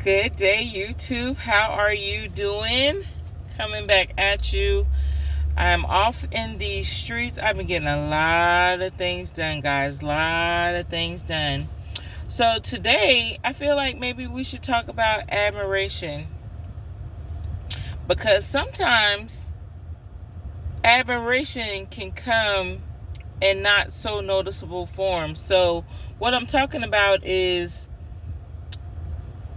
Good day, YouTube. How are you doing? Coming back at you. I'm off in these streets. I've been getting a lot of things done, guys. A lot of things done. So today, I feel like maybe we should talk about admiration. Because sometimes admiration can come in not so noticeable form. So what I'm talking about is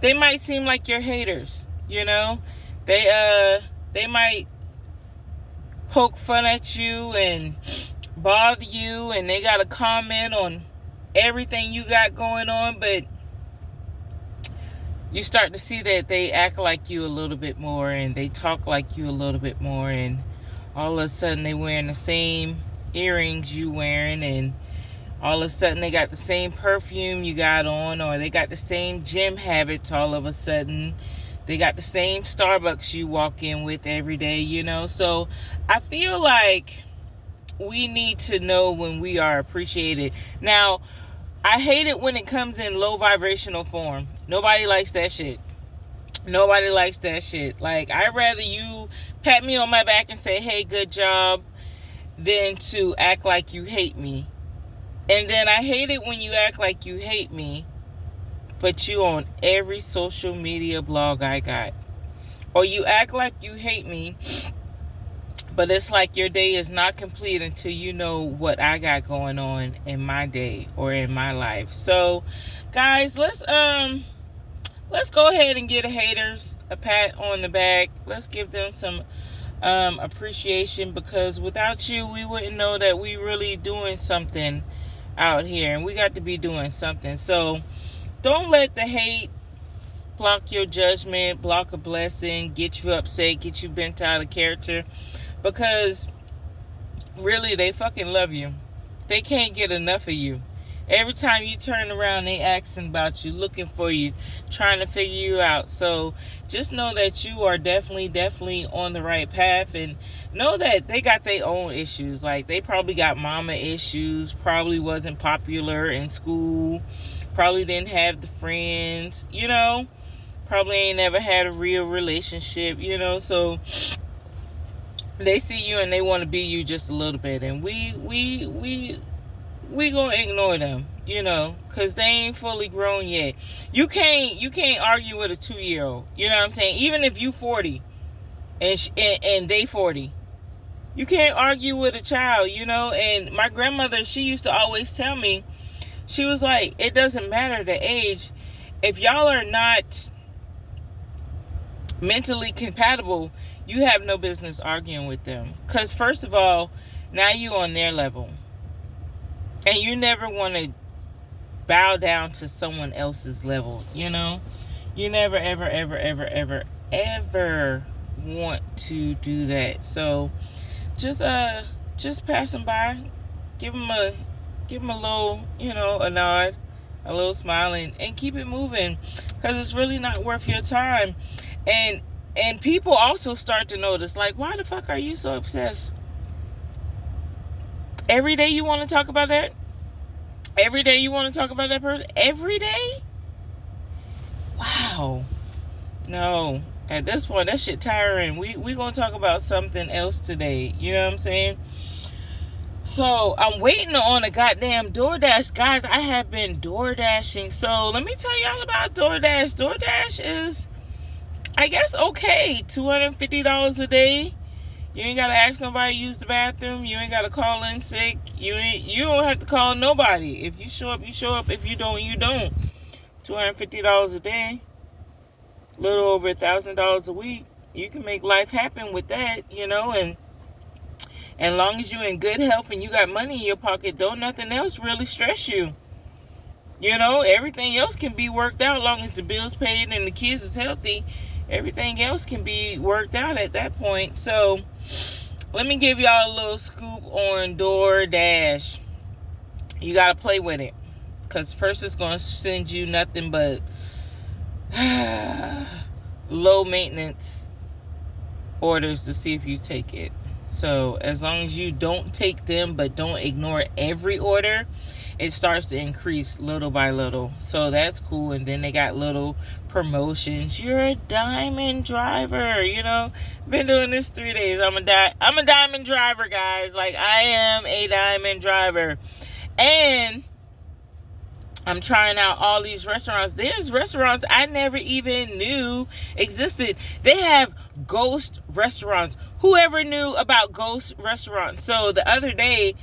they might seem like your haters, you know? They might poke fun at you and bother you, and they got a comment on everything you got going on, but you start to see that they act like you a little bit more and they talk like you a little bit more, and all of a sudden they wearing the same earrings you wearing, and all of a sudden they got the same perfume you got on, or they got the same gym habits all of a sudden. They got the same Starbucks you walk in with every day, you know? So I feel like we need to know when we are appreciated. Now, I hate it when it comes in low vibrational form. Nobody likes that shit. Nobody likes that shit. Like, I'd rather you pat me on my back and say, hey, good job, than to act like you hate me. And then I hate it when you act like you hate me, but you on every social media blog I got. Or you act like you hate me, but it's like your day is not complete until you know what I got going on in my day or in my life. So, guys, let's go ahead and give the haters a pat on the back. Let's give them some appreciation, because without you, we wouldn't know that we really doing something out here, and we got to be doing something. So don't let the hate block your judgment, block a blessing, get you upset, get you bent out of character, because really they fucking love you. They can't get enough of you. Every time you turn around, they asking about you, looking for you, trying to figure you out. So just know that you are definitely on the right path, and know that they got their own issues. Like, they probably got mama issues, probably wasn't popular in school, probably didn't have the friends, you know, probably ain't never had a real relationship, you know. So they see you and they want to be you just a little bit, and we gonna ignore them, you know, because they ain't fully grown yet. You can't argue with a 2-year-old, you know what I'm saying? Even if you 40 and they 40, you can't argue with a child, you know. And my grandmother, she used to always tell me, she was like, it doesn't matter the age. If y'all are not mentally compatible, you have no business arguing with them. Because first of all, now you on their level. And you never want to bow down to someone else's level, you know? You never, ever want to do that. So just pass them by, give them a little, you know, a nod, a little smile, and keep it moving, because it's really not worth your time. And people also start to notice, like, why the fuck are you so obsessed? Every day you want to talk about that? Every day you want to talk about that person? Every day? Wow. No. At this point, that shit tiring. We going to talk about something else today. You know what I'm saying? So, I'm waiting on a goddamn DoorDash. Guys, I have been DoorDashing. So, let me tell y'all about DoorDash. DoorDash is, I guess, okay. $250 a day. You ain't gotta ask nobody to use the bathroom. You ain't gotta call in sick. You don't have to call nobody. If you show up, you show up. If you don't, you don't. $250 a day, a little over $1,000 a week. You can make life happen with that, you know. And as long as you're in good health and you got money in your pocket, don't nothing else really stress you. You know, everything else can be worked out as long as the bill's paid and the kids is healthy. Everything else can be worked out at that point. So let me give y'all a little scoop on DoorDash. You got to play with it, because first it's going to send you nothing but low maintenance orders to see if you take it. So as long as you don't take them, but don't ignore every order, it starts to increase little by little. So that's cool. And then they got little promotions. You're a diamond driver, you know. Been doing this 3 days. I'm a diamond driver, guys. Like, I am a diamond driver. And I'm trying out all these restaurants. There's restaurants I never even knew existed. They have ghost restaurants. Whoever knew about ghost restaurants? So the other day,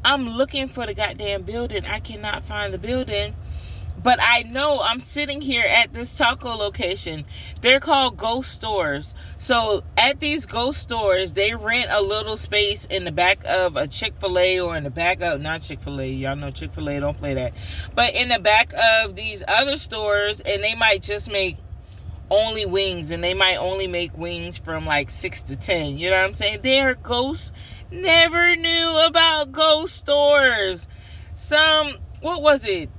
I'm looking for the goddamn building. I cannot find the building. But I know I'm sitting here at this taco location. They're called ghost stores. So at these ghost stores, they rent a little space in the back of a Chick-fil-A, or in the back of, not Chick-fil-A, y'all know Chick-fil-A don't play that, but in the back of these other stores, and they might just make only wings, and they might only make wings from like 6 to 10. You know what I'm saying? They're ghosts. Never knew about ghost stores. What was it?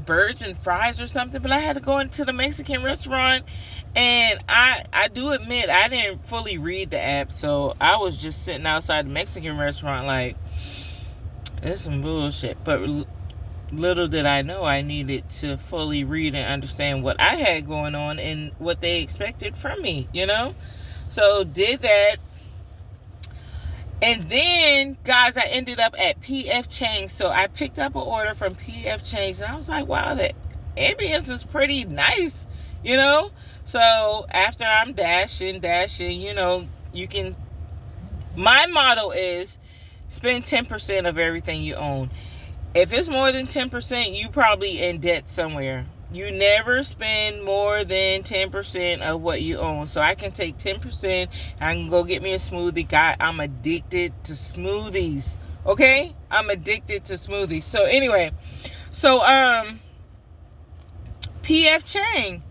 Birds and fries or something. But I had to go into the Mexican restaurant, and I do admit I didn't fully read the app, so I was just sitting outside the Mexican restaurant like, this is some bullshit. But little did I know I needed to fully read and understand what I had going on and what they expected from me, you know. So did that. And then, guys, I ended up at P.F. Chang's. So I picked up an order from P.F. Chang's, and I was like, wow, the ambience is pretty nice, you know. So after I'm dashing, you know, my motto is spend 10% of everything you own. If it's more than 10%, you probably in debt somewhere. You never spend more than 10% of what you own. So I can take 10%. I can go get me a smoothie. God, I'm addicted to smoothies. Okay? I'm addicted to smoothies. So anyway, P.F. Chang.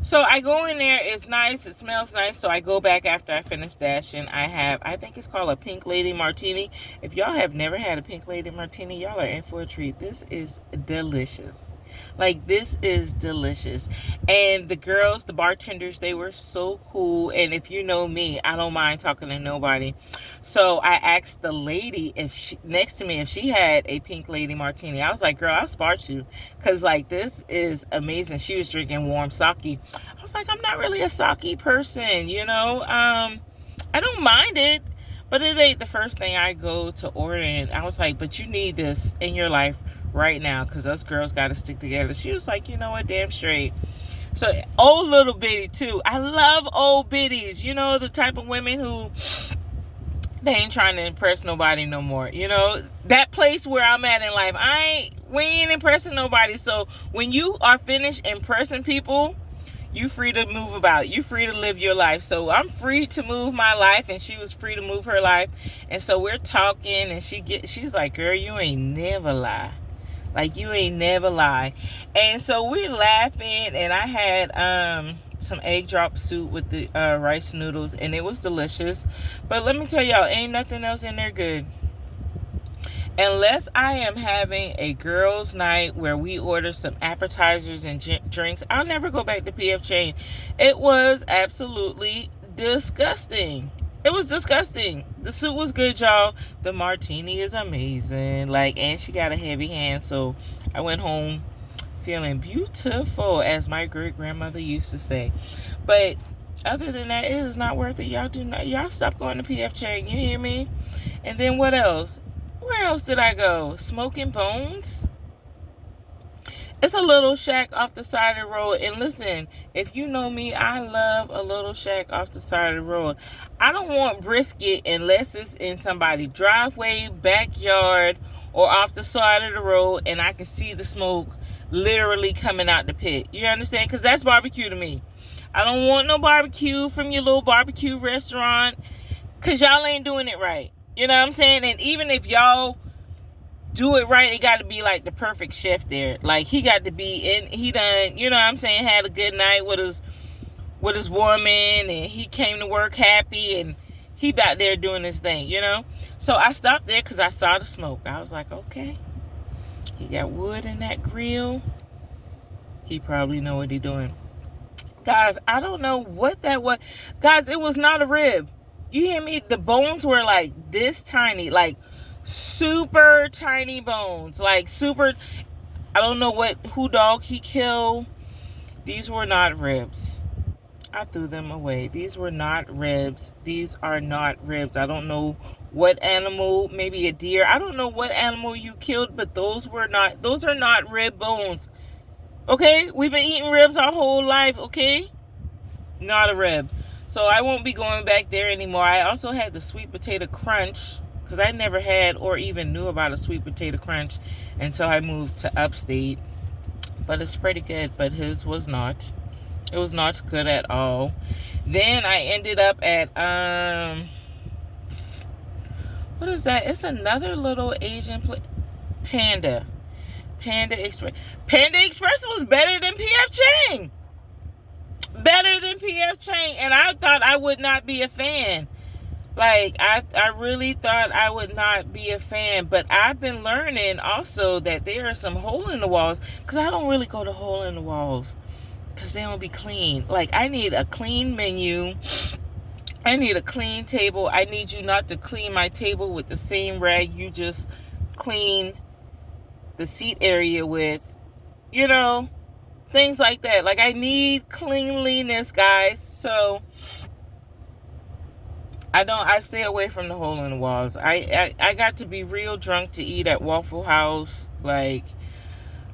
So I go in there. It's nice. It smells nice. So I go back after I finish dashing. I think it's called a Pink Lady Martini. If y'all have never had a Pink Lady Martini, y'all are in for a treat. This is delicious. Like, this is delicious. And the girls, the bartenders, they were so cool. And if you know me, I don't mind talking to nobody. So I asked the lady next to me if she had a Pink Lady Martini. I was like, girl, I'll spart you, because like, this is amazing. She was drinking warm sake. I was like, I'm not really a sake person, you know. I don't mind it, but it ain't the first thing I go to order. And I was like, but you need this in your life right now, because us girls got to stick together. She was like, you know what, damn straight. So old little bitty too. I love old biddies. You know, the type of women who, they ain't trying to impress nobody no more. You know, that place where I'm at in life, we ain't impressing nobody. So when you are finished impressing people, you free to move about. You free to live your life. So I'm free to move my life, and she was free to move her life. And so we're talking, and she's like, girl, you ain't never lie. Like, you ain't never lie. And so we're laughing, and I had some egg drop soup with the rice noodles, and it was delicious. But let me tell y'all, ain't nothing else in there good. Unless I am having a girls' night where we order some appetizers and drinks, I'll never go back to P.F. Chang. It was absolutely disgusting. It was disgusting. The soup was good, y'all. The martini is amazing. Like, and she got a heavy hand, so I went home feeling beautiful, as my great grandmother used to say. But other than that, it is not worth it. Y'all stop going to P.F. Chang. You hear me? And then what else? Where else did I go? Smoking Bones. It's a little shack off the side of the road. And listen, if you know me, I love a little shack off the side of the road. I don't want brisket unless it's in somebody's driveway, backyard, or off the side of the road, and I can see the smoke literally coming out the pit. You understand? Because that's barbecue to me. I don't want no barbecue from your little barbecue restaurant, because y'all ain't doing it right. You know what I'm saying? And even if y'all do it right, it got to be like the perfect chef there. Like, he got to be in, he done, you know what I'm saying, had a good night with his woman, and he came to work happy, and he back there doing his thing, you know. So I stopped there because I saw the smoke. I was like, okay, he got wood in that grill. He probably know what he doing. Guys, I don't know what that was. Guys, it was not a rib. You hear me? The bones were like this tiny, like super tiny bones, like super. I don't know who dog he killed. These were not ribs. I threw them away. These were not ribs. These are not ribs. I don't know what animal, maybe a deer. I don't know what animal you killed, but those are not rib bones. Okay? We've been eating ribs our whole life, okay? Not a rib. So I won't be going back there anymore. I also had the sweet potato crunch, because I never had or even knew about a sweet potato crunch until I moved to upstate. But it's pretty good, but his was not. It was not good at all. Then I ended up at what is that? It's another little Asian place. Panda Express. Panda Express was better than PF Chang. Better than PF Chang. And I thought I would not be a fan. Like, I really thought I would not be a fan. But I've been learning also that there are some hole in the walls. Because I don't really go to hole in the walls. Because they don't be clean. Like, I need a clean menu. I need a clean table. I need you not to clean my table with the same rag you just clean the seat area with. You know, things like that. Like, I need cleanliness, guys. So I stay away from the hole in the walls. I got to be real drunk to eat at Waffle House. Like,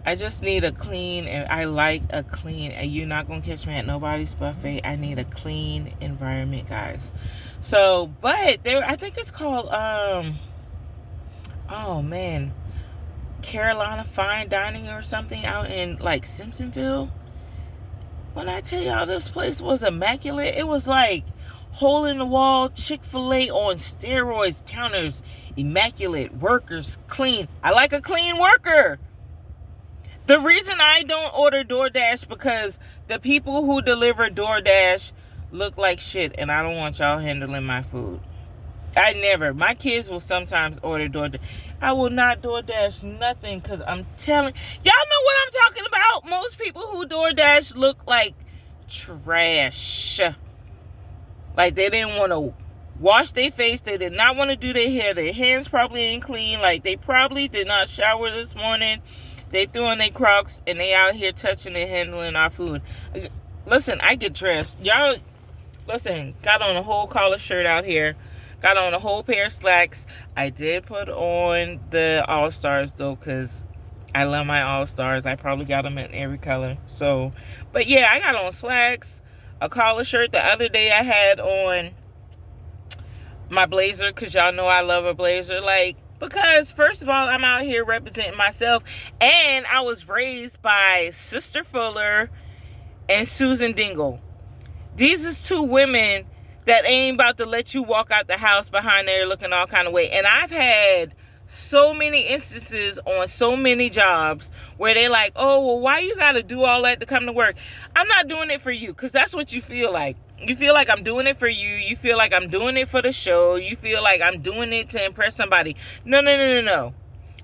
I just need a clean, and I like a clean, and you're not going to catch me at nobody's buffet. I need a clean environment, guys. So, but there, I think it's called, oh man, Carolina Fine Dining or something out in like Simpsonville. When I tell y'all this place was immaculate, it was like hole in the wall, Chick-fil-A on steroids, counters, immaculate, workers, clean. I like a clean worker. The reason I don't order DoorDash because the people who deliver DoorDash look like shit, and I don't want y'all handling my food. My kids will sometimes order DoorDash. I will not DoorDash nothing because I'm telling, y'all know what I'm talking about. Most people who DoorDash look like trash. Like, they didn't want to wash their face. They did not want to do their hair. Their hands probably ain't clean. Like, they probably did not shower this morning. They threw on their Crocs, and they out here touching and handling our food. Listen, I get dressed. Y'all, listen, got on a whole collar shirt out here. Got on a whole pair of slacks. I did put on the All-Stars, though, because I love my All-Stars. I probably got them in every color. So, but yeah, I got on slacks, a collar shirt. The other day I had on my blazer, because y'all know I love a blazer. Like, because, first of all, I'm out here representing myself. And I was raised by Sister Fuller and Susan Dingle. These is two women that ain't about to let you walk out the house behind there looking all kind of way. And I've had so many instances on so many jobs where they're like, oh, well, why you got to do all that to come to work? I'm not doing it for you, because that's what you feel like. You feel like I'm doing it for you. You feel like I'm doing it for the show. You feel like I'm doing it to impress somebody. No.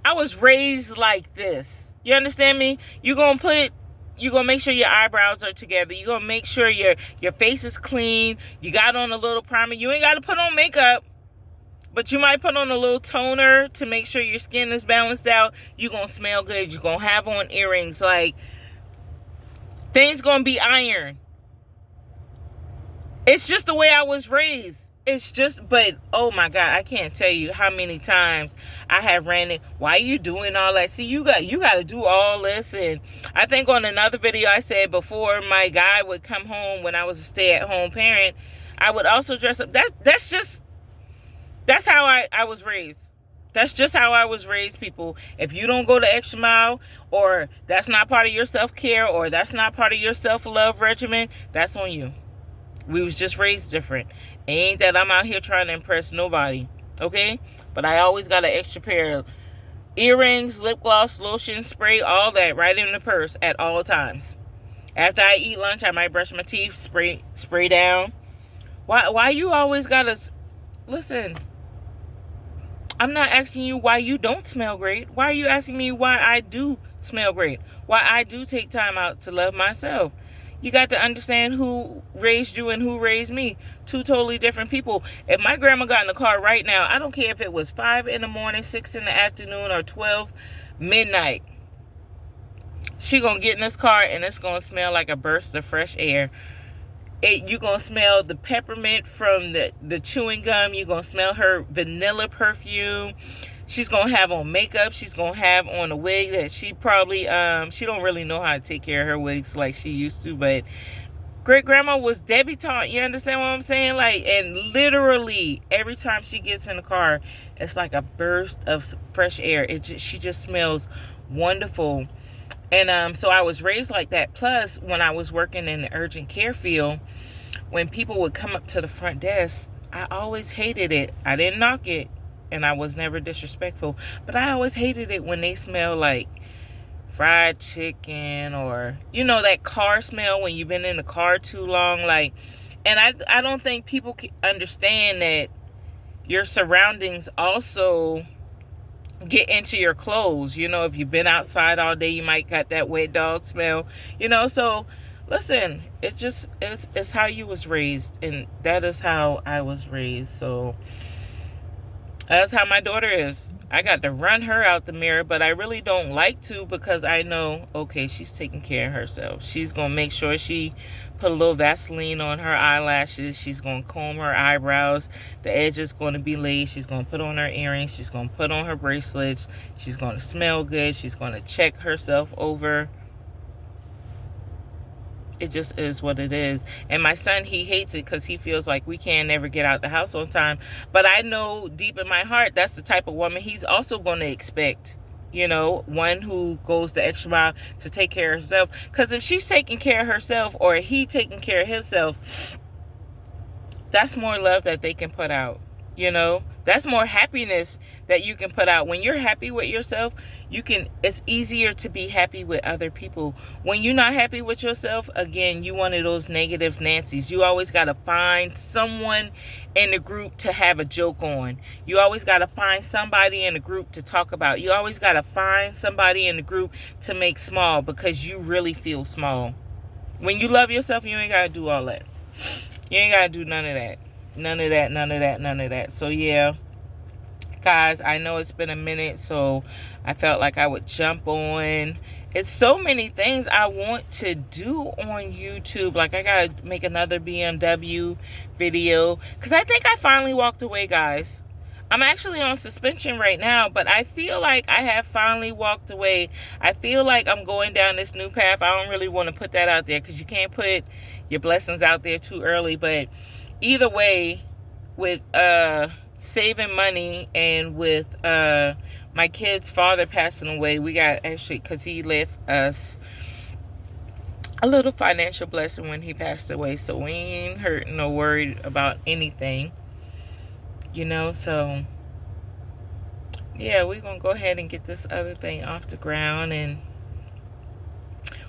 I was raised like this. You understand me? You're going to make sure your eyebrows are together. You're going to make sure your face is clean. You got on a little primer. You ain't got to put on makeup, but you might put on a little toner to make sure your skin is balanced out. You're going to smell good. You're going to have on earrings. Like, things going to be iron. It's just the way I was raised. It's just, but oh my God, I can't tell you how many times I have ran it. Why are you doing all that? See, you got to do all this. And I think on another video I said before, my guy would come home when I was a stay-at-home parent, I would also dress up. That's how I was raised. That's just how I was raised, people. If you don't go the extra mile, or that's not part of your self-care, or that's not part of your self-love regimen, that's on you. We was just raised different. Ain't that I'm out here trying to impress nobody, okay? But I always got an extra pair of earrings, lip gloss, lotion, spray, all that right in the purse at all times. After I eat lunch, I might brush my teeth, spray down. Why you always gotta... Listen, I'm not asking you why you don't smell great. Why are you asking me why I do smell great? Why I do take time out to love myself? You got to understand who raised you and who raised me. Two totally different people. If my grandma got in the car right now, I don't care if it was 5 in the morning, 6 in the afternoon, or 12 midnight. She gonna get in this car and it's gonna smell like a burst of fresh air. You're gonna smell the peppermint from the chewing gum. You're gonna smell her vanilla perfume. She's gonna have on makeup. She's gonna have on a wig that she probably she don't really know how to take care of her wigs like she used to, but great grandma was debutante. You understand what I'm saying? Like, and literally every time she gets in the car, it's like a burst of fresh air. She just smells wonderful. And so I was raised like that. Plus, when I was working in the urgent care field, when people would come up to the front desk, I always hated it. I didn't knock it, and I was never disrespectful, but I always hated it when they smell like fried chicken, or that car smell when you've been in the car too long. Like, and I don't think people can understand that your surroundings also get into your clothes. If you've been outside all day, you might got that wet dog smell. So listen, it's how you was raised, and that is how I was raised. So that's how my daughter is. I got to run her out the mirror, but I really don't like to, because I know, okay, she's taking care of herself. She's going to make sure she put a little Vaseline on her eyelashes. She's going to comb her eyebrows. The edge is going to be laid. She's going to put on her earrings. She's going to put on her bracelets. She's going to smell good. She's going to check herself over. It just is what it is. And my son, he hates it because he feels like we can't never get out the house on time. But I know deep in my heart, that's the type of woman he's also going to expect. One who goes the extra mile to take care of herself. Because if she's taking care of herself, or he taking care of himself, that's more love that they can put out. That's more happiness that you can put out. When you're happy with yourself, it's easier to be happy with other people. When you're not happy with yourself, again, you one of those negative Nancys. You always got to find someone in the group to have a joke on. You always got to find somebody in the group to talk about. You always got to find somebody in the group to make small, because you really feel small. When you love yourself, you ain't got to do all that. You ain't got to do none of that. None of that, none of that, none of that. So, yeah, guys, I know it's been a minute, so I felt like I would jump on. It's so many things I want to do on YouTube. Like, I got to make another BMW video, because I think I finally walked away, guys. I'm actually on suspension right now, but I feel like I have finally walked away. I feel like I'm going down this new path. I don't really want to put that out there, because you can't put your blessings out there too early. But either way, with saving money, and with my kid's father passing away, we got, actually, because he left us a little financial blessing when he passed away, so we ain't hurting nor worried about anything. So yeah, we're gonna go ahead and get this other thing off the ground, and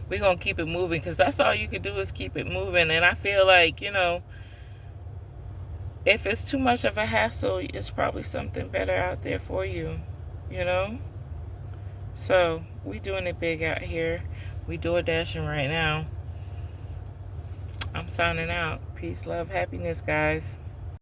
we're gonna keep it moving, because that's all you can do is keep it moving. And I feel like, if it's too much of a hassle, it's probably something better out there for you. So we doing it big out here. We DoorDashing right now. I'm signing out. Peace, love, happiness, guys.